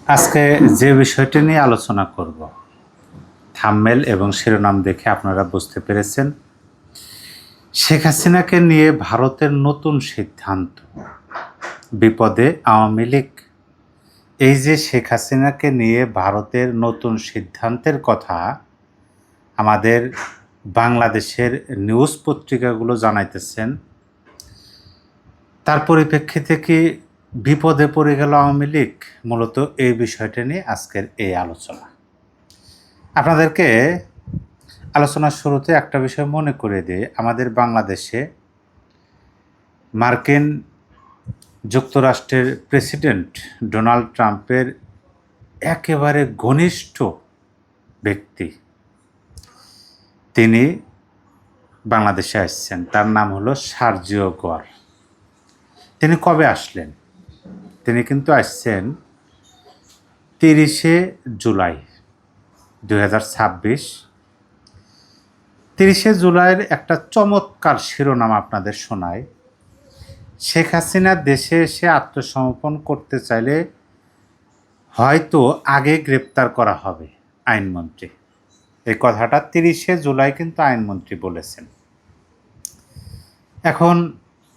আজকে যে বিষয়টি নিয়ে আলোচনা করব, থাম্বনেল এবং শিরোনাম দেখে আপনারা বুঝতে পেরেছেন। শেখ হাসিনাকে নিয়ে ভারতের নতুন সিদ্ধান্ত, বিপদে আওয়ামী লীগ। এই যে শেখ হাসিনাকে নিয়ে ভারতের নতুন সিদ্ধান্তের কথা আমাদের বাংলাদেশের নিউজ পত্রিকাগুলো জানাইতেছেন, তার পরিপ্রেক্ষিতে কি বিপদে পড়ে গেল আওয়ামী লীগ? মূলত এই বিষয়টা নিয়ে আজকের এই আলোচনা। আপনাদেরকে আলোচনার শুরুতে একটা বিষয় মনে করে দিই। আমাদের বাংলাদেশে মার্কিন যুক্তরাষ্ট্রের প্রেসিডেন্ট ডোনাল্ড ট্রাম্পের একেবারে ঘনিষ্ঠ ব্যক্তি, তিনি বাংলাদেশে আসছেন। তার নাম হলো সার্জিও গর। তিনি কবে আসলেন? তিনি কিন্তু আসছেন 30শে জুলাই 2026। 30শে জুলাইয়ের একটা চমৎকার শিরোনাম আপনাদের শোনায়। শেখ হাসিনা দেশে এসে আত্মসমর্পণ করতে চাইলে হয়তো আগে গ্রেপ্তার করা হবে আইনমন্ত্রী। এই কথাটা 30শে জুলাই কিন্তু আইনমন্ত্রী বলেছেন। এখন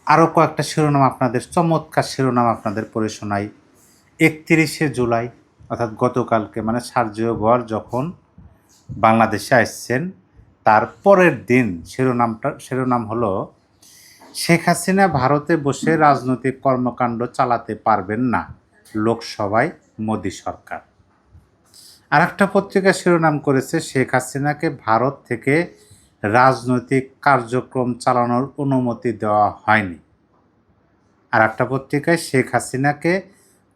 আরও কয়েকটা শিরোনাম আপনাদের, চমৎকার শিরোনাম আপনাদের পড়ে শোনাই। 31শে জুলাই অর্থাৎ গতকালকে, মানে সার্জিও গর যখন বাংলাদেশে আসছেন তার পরের দিন শিরোনাম হলো শেখ হাসিনা ভারতে বসে রাজনৈতিক কর্মকাণ্ড চালাতে পারবেন না, লোকসভায় মোদী সরকার। আর একটা পত্রিকা শিরোনাম করেছে শেখ হাসিনাকে ভারত থেকে রাজনৈতিক কার্যক্রম চালানোর অনুমতি দেওয়া হয়নি। আর একটা পত্রিকায় শেখ হাসিনাকে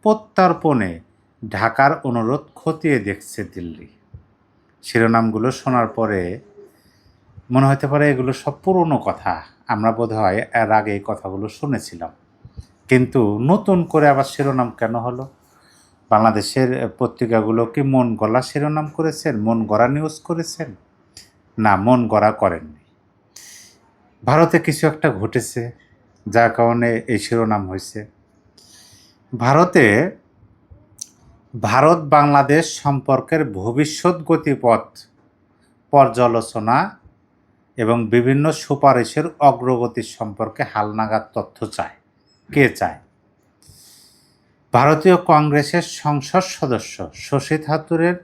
প্রত্যর্পণে ঢাকার অনুরোধ খতিয়ে দেখছে দিল্লি। শিরোনামগুলো শোনার পরে মনে হতে পারে এগুলো সব পুরনো কথা, আমরা বোধহয় এর আগে এই কথাগুলো শুনেছিলাম। কিন্তু নতুন করে আবার শিরোনাম কেন হলো? বাংলাদেশের পত্রিকাগুলো কি মন গড়া শিরোনাম করেছেন, মন গড়া নিউজ করেছেন? না, মন গড়া করেননি। ভারতে কিছু একটা ঘটেছে যার কারণে এই শিরোনাম হয়েছে। ভারত বাংলাদেশ সম্পর্কের ভবিষ্যৎ গতিপথ পর্যালোচনা এবং বিভিন্ন সুপারিশের অগ্রগতি সম্পর্কে হালনাগাদ তথ্য চায়। কে চায়? ভারতীয় কংগ্রেসের সংসদ সদস্য শশী থারুরের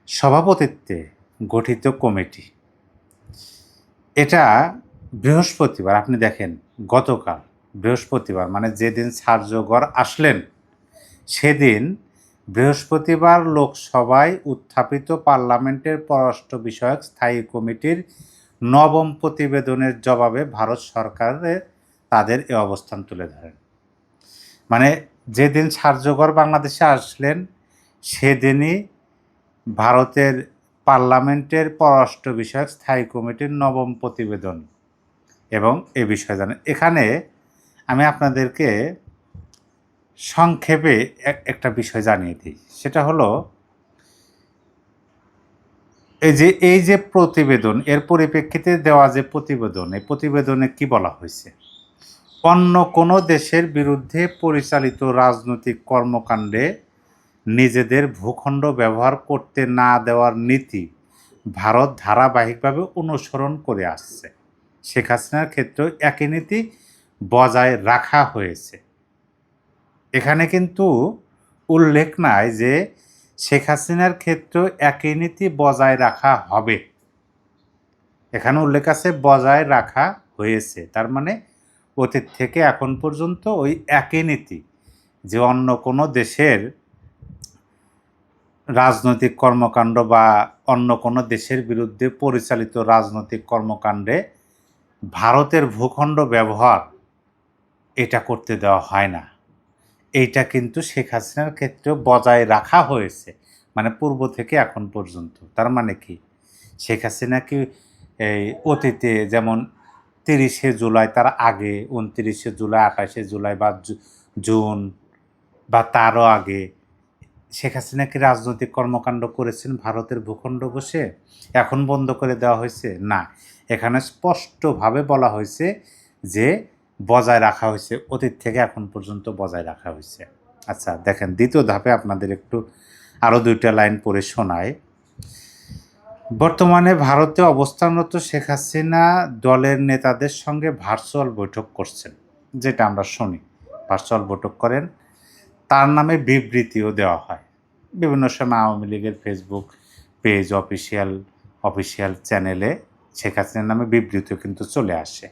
সভাপতিত্বে গঠিত কমিটি। এটা বৃহস্পতিবার, আপনি দেখেন গতকাল বৃহস্পতিবার, মানে যেদিন সার্জিও গর আসলেন সেদিন বৃহস্পতিবার লোকসভায় উত্থাপিত পার্লামেন্টের পররাষ্ট্র বিষয়ক স্থায়ী কমিটির নবম প্রতিবেদনের জবাবে ভারত সরকারের তাদের এ অবস্থান তুলে ধরেন। মানে যেদিন সার্জিও গর বাংলাদেশে আসলেন সেদিনই ভারতের পার্লামেন্টের পররাষ্ট্র বিষয়ক স্থায়ী কমিটির নবম প্রতিবেদন এবং এ বিষয়ে জানেন। এখানে আমি আপনাদেরকে সংক্ষেপে একটা বিষয় জানিয়ে দিই। সেটা হলো এই যে প্রতিবেদন, এর পরিপ্রেক্ষিতে দেওয়া যে প্রতিবেদন, এই প্রতিবেদনে কি বলা হয়েছে? অন্য কোনো দেশের বিরুদ্ধে পরিচালিত রাজনৈতিক কর্মকাণ্ডে নিজেদের ভূখণ্ড ব্যবহার করতে না দেওয়ার নীতি ভারত ধারাবাহিকভাবে অনুসরণ করে আসছে। শেখ হাসিনার ক্ষেত্রেও একই নীতি বজায় রাখা হয়েছে। এখানে কিন্তু উল্লেখ নাই যে শেখ হাসিনার ক্ষেত্রেও একই নীতি বজায় রাখা হবে। এখানে উল্লেখ আছে বজায় রাখা হয়েছে, তার মানে অতীত থেকে এখন পর্যন্ত ওই একই নীতি, যে অন্য কোনো দেশের রাজনৈতিক কর্মকাণ্ড বা অন্য কোনো দেশের বিরুদ্ধে পরিচালিত রাজনৈতিক কর্মকাণ্ডে ভারতের ভূখণ্ড ব্যবহার এটা করতে দেওয়া হয় না। এইটা কিন্তু শেখ হাসিনার ক্ষেত্রেও বজায় রাখা হয়েছে, মানে পূর্ব থেকে এখন পর্যন্ত। তার মানে কি, শেখ হাসিনা কি এই অতীতে যেমন 30শে জুলাই, তার আগে 29শে জুলাই, 28শে জুলাই বা জুন বা তারও আগে শেখ হাসিনা কি রাজনৈতিক কর্মকাণ্ড করেছেন ভারতের ভূখণ্ড বসে? এখন বন্ধ করে দেওয়া হয়েছে? না, এখানে স্পষ্টভাবে বলা হয়েছে যে বজায় রাখা হয়েছে, অতীত থেকে এখন পর্যন্ত বজায় রাখা হয়েছে। আচ্ছা দেখেন, দ্বিতীয় ধাপে আপনাদের একটু আরও 2টা লাইন পড়ে শোনায়। বর্তমানে ভারতে অবস্থানরত শেখ হাসিনা দলের নেতাদের সঙ্গে ভার্চুয়াল বৈঠক করছেন, যেটা আমরা শুনি ভার্চুয়াল বৈঠক করেন। তার নামে বিবৃতিও দেওয়া হয় বিভিন্ন সময়। আওয়ামী লীগের ফেসবুক পেজ, অফিসিয়াল চ্যানেলে শেখ হাসিনার নামে বিবৃতিও কিন্তু চলে আসে।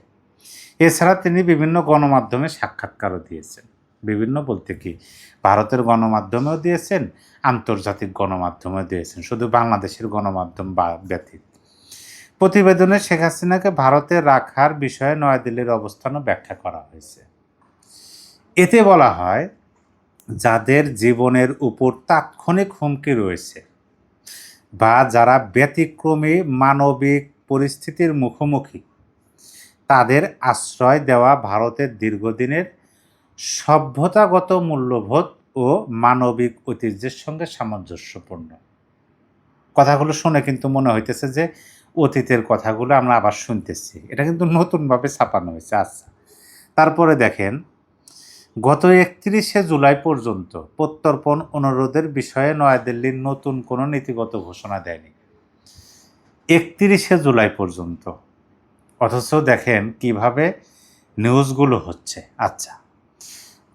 এছাড়া তিনি বিভিন্ন গণমাধ্যমে সাক্ষাৎকারও দিয়েছেন। বিভিন্ন বলতে কি, ভারতের গণমাধ্যমেও দিয়েছেন, আন্তর্জাতিক গণমাধ্যমেও দিয়েছেন, শুধু বাংলাদেশের গণমাধ্যম ব্যতীত। প্রতিবেদনে শেখ হাসিনাকে ভারতে রাখার বিষয়ে নয়াদিল্লির অবস্থানও ব্যাখ্যা করা হয়েছে। এতে বলা হয়, যাদের জীবনের উপর তাৎক্ষণিক হুমকি রয়েছে বা যারা ব্যতিক্রমী মানবিক পরিস্থিতির মুখোমুখি, তাদের আশ্রয় দেওয়া ভারতের দীর্ঘদিনের সভ্যতাগত মূল্যবোধ ও মানবিক ঐতিহ্যের সঙ্গে সামঞ্জস্যপূর্ণ। কথাগুলো শুনে কিন্তু মনে হইতেছে যে অতীতের কথাগুলো আমরা আবার শুনতেছি। এটা কিন্তু নতুনভাবে ছাপানো হয়েছে। আচ্ছা, তারপরে দেখেন, গত 31শে জুলাই পর্যন্ত প্রত্যর্পণ অনুরোধের বিষয়ে নয়াদিল্লির নতুন কোনো নীতিগত ঘোষণা দেয়নি। 31শে জুলাই পর্যন্ত, অথচ দেখেন কিভাবে নিউজগুলো হচ্ছে। আচ্ছা,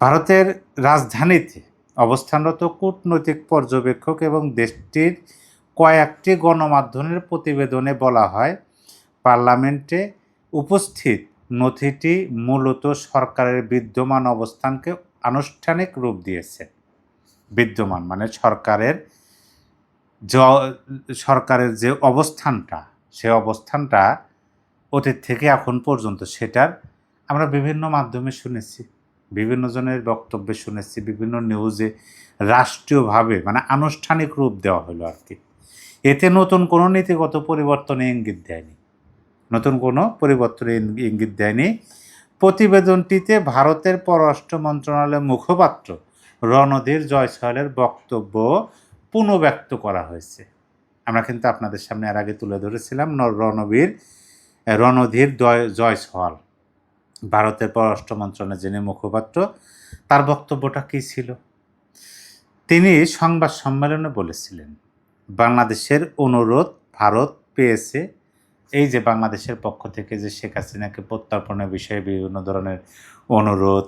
ভারতের রাজধানীতে অবস্থানরত কূটনৈতিক পর্যবেক্ষক এবং দেশটির কয়েকটি গণমাধ্যমের প্রতিবেদনে বলা হয়, পার্লামেন্টে উপস্থিত নথিটি মূলত সরকারের বিদ্যমান অবস্থানকে আনুষ্ঠানিক রূপ দিয়েছে। বিদ্যমান মানে সরকারের যে অবস্থানটা, সে অবস্থানটা অতীত থেকে এখন পর্যন্ত, সেটার আমরা বিভিন্ন মাধ্যমে শুনেছি, বিভিন্ন জনের বক্তব্যে শুনেছি, বিভিন্ন নিউজে রাষ্ট্রীয়ভাবে মানে আনুষ্ঠানিক রূপ দেওয়া হলো আর কি। এতে নতুন কোনো নীতিগত পরিবর্তনে ইঙ্গিত দেয়নি, ইঙ্গিত দেয়নি। প্রতিবেদনটিতে ভারতের পররাষ্ট্র মন্ত্রণালয়ের মুখপাত্র রণধীর জয়সওয়ালের বক্তব্য পুনঃব্যক্ত করা হয়েছে। আমরা কিন্তু আপনাদের সামনে এর আগে তুলে ধরেছিলাম রণধীর জয়সওয়াল, ভারতের পররাষ্ট্র মন্ত্রণালয়ের যিনি মুখপাত্র, তার বক্তব্যটা কী ছিল? তিনি সংবাদ সম্মেলনে বলেছিলেন, বাংলাদেশের অনুরোধ ভারত পেয়েছে। এই যে বাংলাদেশের পক্ষ থেকে যে শেখ হাসিনাকে প্রত্যর্পণের বিষয়ে বিভিন্ন ধরনের অনুরোধ,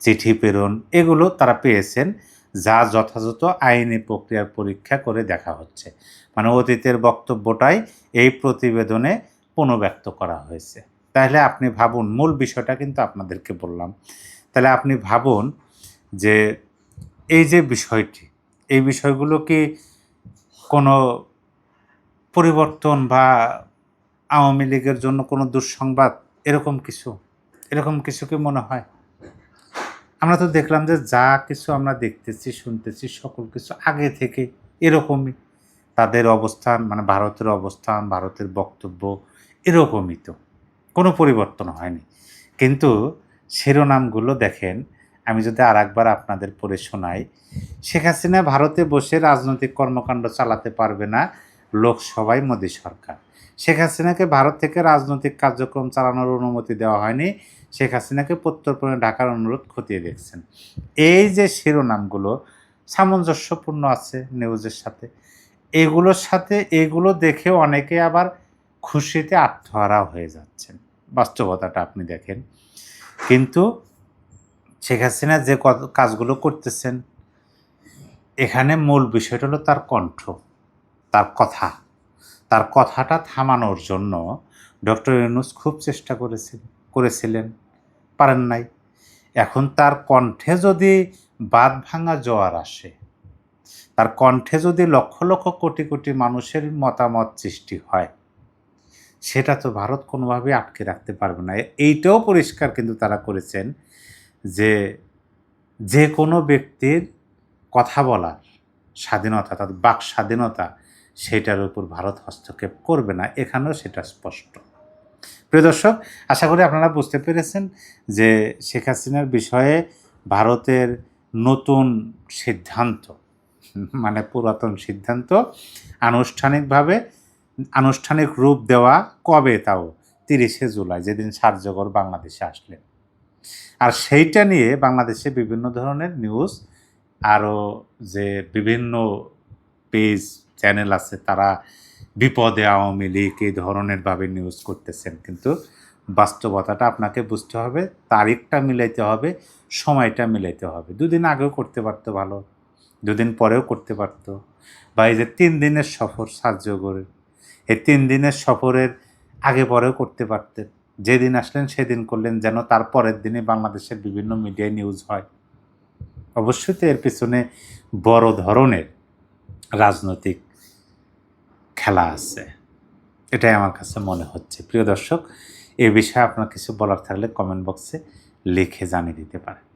চিঠি প্রেরণ, এগুলো তারা পেয়েছেন, যা যথাযথ আইনি প্রক্রিয়ার পরীক্ষা করে দেখা হচ্ছে। মানে অতীতের বক্তব্যটাই এই প্রতিবেদনে পুনঃব্যক্ত করা হয়েছে। তাহলে আপনি ভাবুন, মূল বিষয়টা কিন্তু আপনাদেরকে বললাম। তাহলে আপনি ভাবুন যে এই যে বিষয়টি, এই বিষয়গুলো কি কোনো পরিবর্তন বা আওয়ামী লীগের জন্য কোনো দুঃসংবাদ, এরকম কিছু কি মনে হয়? আমরা তো দেখলাম যে যা কিছু আমরা দেখতেছি, শুনতেছি, সকল কিছু আগে থেকে এরকমই। তাদের অবস্থান মানে ভারতের অবস্থান, ভারতের বক্তব্য এরকমই, তো কোনো পরিবর্তন হয়নি। কিন্তু শিরোনামগুলো দেখেন, আমি যদি আরেকবার আপনাদের পড়ে শোনাই, শেখ হাসিনা ভারতে বসে রাজনৈতিক কর্মকাণ্ড চালাতে পারবে না লোকসভায় মোদী সরকার। শেখ হাসিনাকে ভারত থেকে রাজনৈতিক কার্যক্রম চালানোর অনুমতি দেওয়া হয়নি, শেখ হাসিনাকে প্রত্যর্পণে ঢাকার অনুরোধ খতিয়ে দেখছেন। এই যে শিরোনামগুলো সামঞ্জস্যপূর্ণ আছে নিউজের সাথে, এগুলো দেখে অনেকে আবার খুশিতে আত্মহারা হয়ে যাচ্ছেন। বাস্তবতাটা আপনি দেখেন। কিন্তু শেখ হাসিনা যে কাজগুলো করতেছেন, এখানে মূল বিষয়টা হলো তার কণ্ঠ, তার কথাটা থামানোর জন্য ডক্টর ইউনূস খুব চেষ্টা করেছিলেন, পারেন নাই। এখন তার কণ্ঠে যদি বাঁধ ভাঙা জোয়ার আসে, তার কণ্ঠে যদি লক্ষ লক্ষ কোটি কোটি মানুষের মতামত সৃষ্টি হয়, সেটা তো ভারত কোনোভাবেই আটকে রাখতে পারবে না। এইটাও পরিষ্কার কিন্তু তারা করেছেন যে কোনো ব্যক্তির কথা বলার স্বাধীনতা, তার বাক স্বাধীনতা, সেটার উপর ভারত হস্তক্ষেপ করবে না, এখানেও সেটা স্পষ্ট। প্রিয় দর্শক, আশা করি আপনারা বুঝতে পেরেছেন যে শেখ হাসিনার বিষয়ে ভারতের নতুন সিদ্ধান্ত, মানে পুরাতন সিদ্ধান্ত আনুষ্ঠানিক রূপ দেওয়া কবে, তাও 30শে জুলাই, যেদিন সার্যগর বাংলাদেশে আসলেন। আর সেইটা নিয়ে বাংলাদেশে বিভিন্ন ধরনের নিউজ আরও যে বিভিন্ন পেজ চ্যানেল আছে তারা বিপদে আওয়ামী লীগ এই ধরনেরভাবে নিউজ করতেছেন, কিন্তু বাস্তবতাটা আপনাকে বুঝতে হবে, তারিখটা মিলাইতে হবে, সময়টা মিলাইতে হবে। 2 দিন আগেও করতে পারতো ভালো, 2 দিন পরেও করতে পারতো, বা এই যে 3 দিনের সফর সার্জিও, এই 3 দিনের সফরের আগে পরেও করতে পারতেন। যেদিন আসলেন সেদিন করলেন, যেন তার পরের দিনই বাংলাদেশের বিভিন্ন মিডিয়ায় নিউজ হয়। অবশ্যই তো এর পিছনে বড় ধরনের রাজনৈতিক খেলা আছে, এটাই আমার কাছে মনে হচ্ছে। প্রিয় দর্শক, এ বিষয়ে আপনার কিছু বলার থাকলে কমেন্ট বক্সে লিখে জানিয়ে দিতে পারেন।